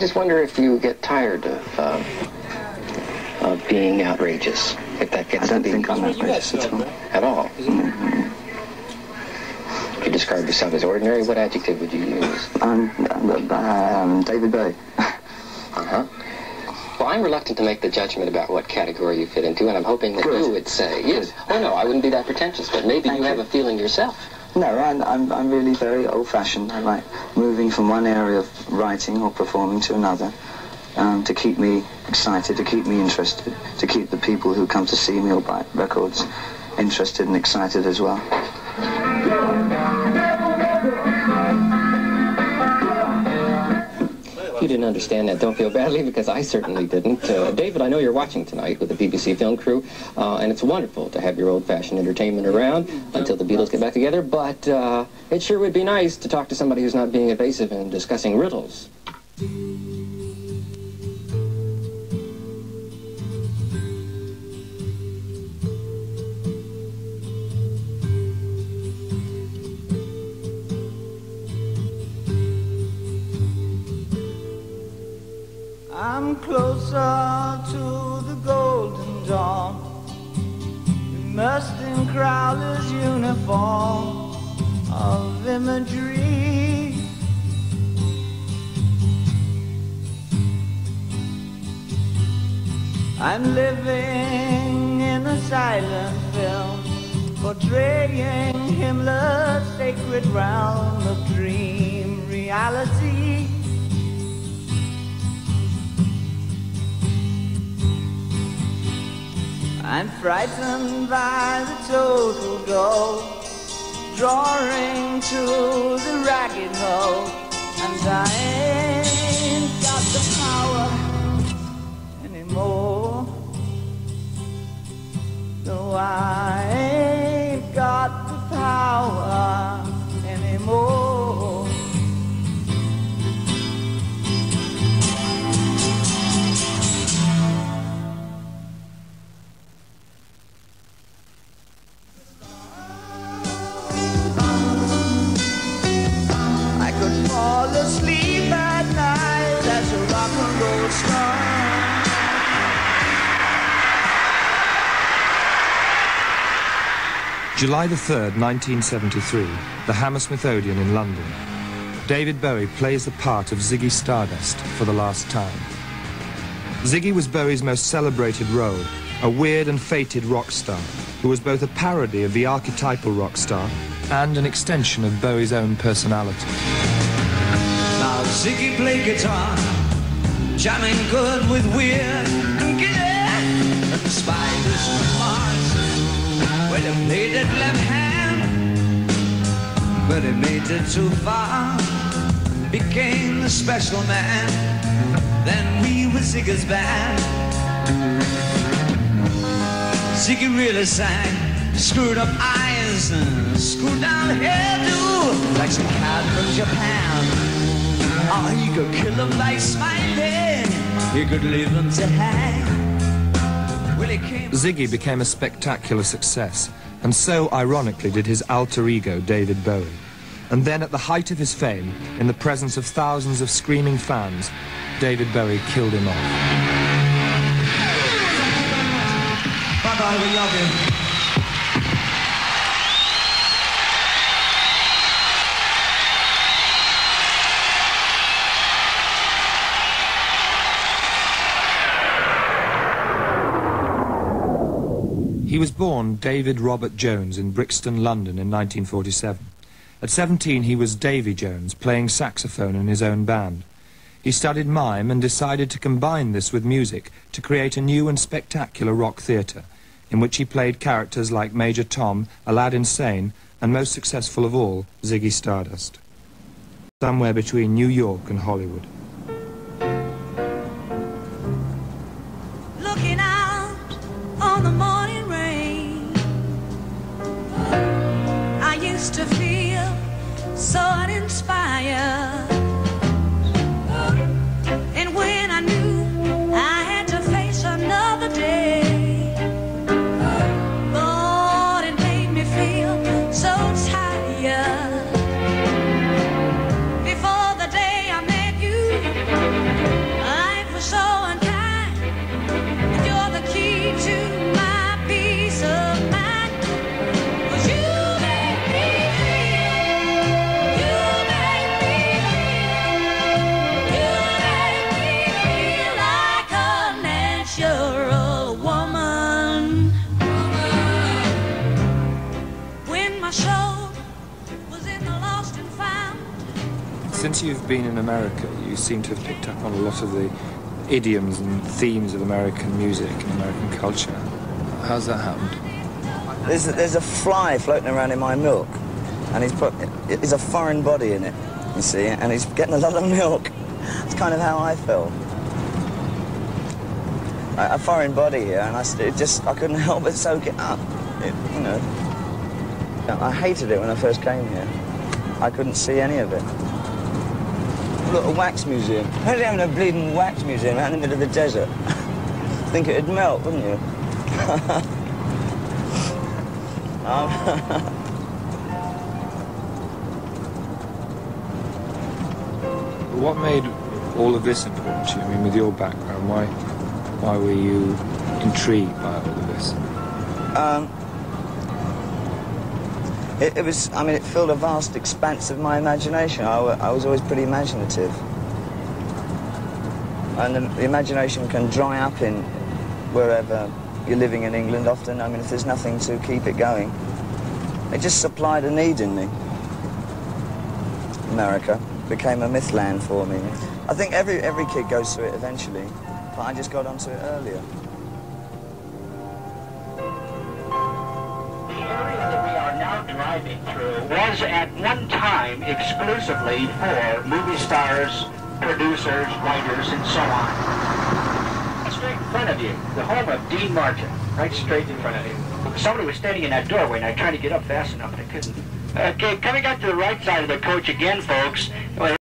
just wonder if you get tired of being outrageous. If that gets I don't think I'm outrageous at all. At all? If you describe yourself as ordinary, what adjective would you use? David Bowie. Uh-huh. Well, I'm reluctant to make the judgment about what category you fit into, and I'm hoping that you would say, yes. Oh, no, I wouldn't be that pretentious, but maybe you have a feeling yourself. No, I'm really very old-fashioned. I like moving from one area of writing or performing to another to keep me excited, to keep me interested, to keep the people who come to see me or buy records interested and excited as well. If you didn't understand that, don't feel badly, because I certainly didn't. David, I know you're watching tonight with the BBC film crew, and it's wonderful to have your old-fashioned entertainment around until the Beatles get back together, but it sure would be nice to talk to somebody who's not being evasive and discussing riddles. I'm closer to the golden dawn, immersed in Crowler's uniform of imagery. I'm living in a silent film, portraying Himmler's sacred realm of dream reality. I'm frightened by the total goal, drawing to the ragged hole, and I ain't got the power anymore. No, I ain't got the power anymore. Fall asleep at night as a rock and roll star. July the 3rd, 1973, the Hammersmith Odeon in London. David Bowie plays the part of Ziggy Stardust for the last time. Ziggy was Bowie's most celebrated role, a weird and fated rock star who was both a parody of the archetypal rock star and an extension of Bowie's own personality. Now Ziggy played guitar, jamming good with weird and the spiders from Mars. Well, he played it left hand, but he made it too far. Became the special man, then we were Ziggy's band. Ziggy really sang, screwed up eyes and screwed down hairdo, like some cat from Japan. Oh, you could kill him like smiling, you could leave him to hang. Well, Ziggy became a spectacular success, and so ironically did his alter ego David Bowie. And then at the height of his fame, in the presence of thousands of screaming fans, David Bowie killed him off. Bye-bye, we love you. He was born David Robert Jones in Brixton, London in 1947. At 17 he was Davy Jones, playing saxophone in his own band. He studied mime and decided to combine this with music to create a new and spectacular rock theatre, in which he played characters like Major Tom, Aladdin Sane, and most successful of all, Ziggy Stardust. Somewhere between New York and Hollywood. Looking out on the morning rain, I used to feel so uninspired. And when I knew I had to face another day, Lord, it made me feel so tired. Before the day I met you, Since you've been in America, you seem to have picked up on a lot of the idioms and themes of American music and American culture. How's that happened? There's a fly floating around in my milk, and there's a foreign body in it, you see, and he's getting a lot of milk. It's kind of how I felt. A foreign body here, and I couldn't help but soak it up. You know, I hated it when I first came here. I couldn't see any of it. Look, a wax museum. Imagine having a bleeding wax museum out in the middle of the desert. Think it'd melt, wouldn't you? What made all of this important to you? I mean, with your background, why were you intrigued by all of this? It filled a vast expanse of my imagination. I was always pretty imaginative. And the imagination can dry up in wherever you're living in England often. I mean, if there's nothing to keep it going. It just supplied a need in me. America became a mythland for me. I think every kid goes through it eventually, but I just got onto it earlier. Driving through was at one time exclusively for movie stars, producers, writers, and so on. Straight in front of you, the home of Dean Martin, right straight in front of you. Somebody was standing in that doorway, and I tried to get up fast enough, and I couldn't. Okay, coming up to the right side of the coach again, folks.